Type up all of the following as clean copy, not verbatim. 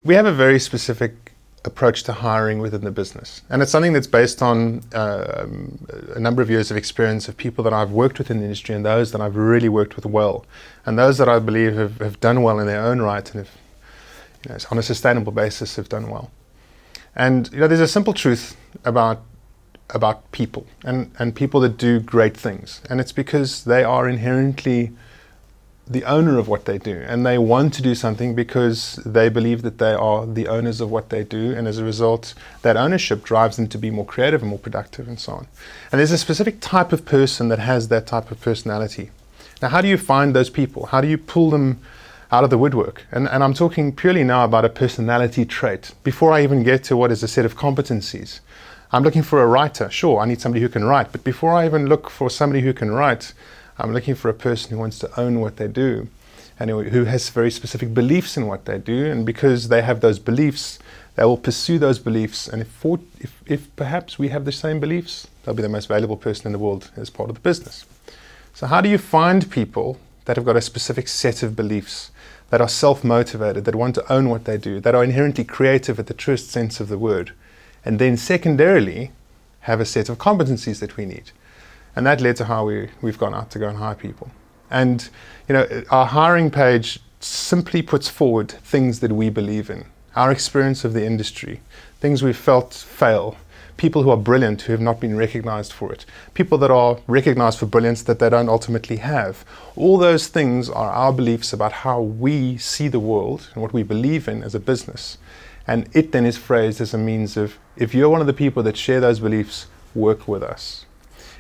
We have a very specific approach to hiring within the business, and it's something that's based on a number of years of experience of people that I've worked with in the industry and those that I've really worked with well, and those that I believe have done well in their own right and have, on a sustainable basis, have done well. And there's a simple truth about people and people that do great things, and it's because they are inherently the owner of what they do, and they want to do something because they believe that they are the owners of what they do, and as a result that ownership drives them to be more creative and more productive and so on. And there's a specific type of person that has that type of personality. Now, how do you find those people? How do you pull them out of the woodwork? And I'm talking purely now about a personality trait. Before I even get to what is a set of competencies, I'm looking for a writer. Sure, I need somebody who can write, but before I even look for somebody who can write, I'm looking for a person who wants to own what they do and who has very specific beliefs in what they do, and because they have those beliefs, they will pursue those beliefs, and if perhaps we have the same beliefs, they'll be the most valuable person in the world as part of the business. So how do you find people that have got a specific set of beliefs, that are self-motivated, that want to own what they do, that are inherently creative at the truest sense of the word, and then secondarily have a set of competencies that we need? And that led to how we've gone out to go and hire people. And our hiring page simply puts forward things that we believe in, our experience of the industry, things we've felt fail, people who are brilliant who have not been recognized for it, people that are recognized for brilliance that they don't ultimately have. All those things are our beliefs about how we see the world and what we believe in as a business. And it then is phrased as a means of, if you're one of the people that share those beliefs, work with us.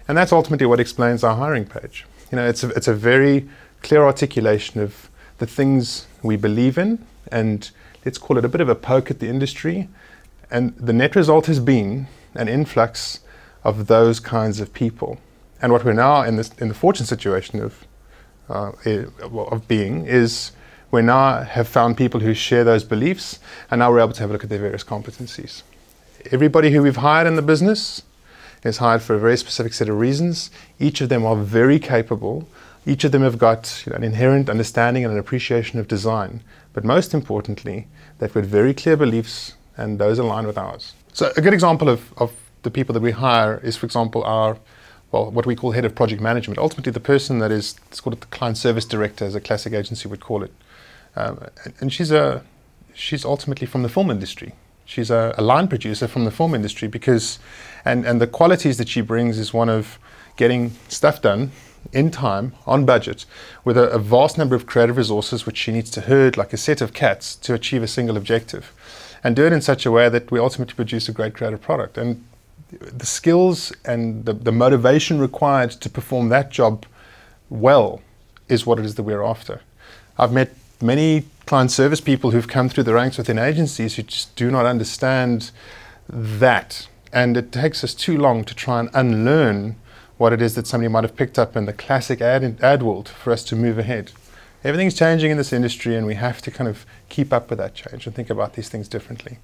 And that's ultimately what explains our hiring page. It's a very clear articulation of the things we believe in, and let's call it a bit of a poke at the industry. And the net result has been an influx of those kinds of people. And what we're now in the fortunate situation of being is we now have found people who share those beliefs, and now we're able to have a look at their various competencies. Everybody who we've hired in the business is hired for a very specific set of reasons. Each of them are very capable. Each of them have got an inherent understanding and an appreciation of design. But most importantly, they've got very clear beliefs, and those align with ours. So a good example of the people that we hire is, for example, what we call head of project management. Ultimately, the person that is, it's called the client service director, as a classic agency would call it. And she's ultimately from the film industry. She's a line producer from the film industry because, and the qualities that she brings is one of getting stuff done in time, on budget, with a vast number of creative resources which she needs to herd like a set of cats to achieve a single objective, and do it in such a way that we ultimately produce a great creative product. And the skills and the motivation required to perform that job well is what it is that we're after. I've met many client service people who've come through the ranks within agencies who just do not understand that. And it takes us too long to try and unlearn what it is that somebody might have picked up in the classic ad world for us to move ahead. Everything's changing in this industry, and we have to kind of keep up with that change and think about these things differently.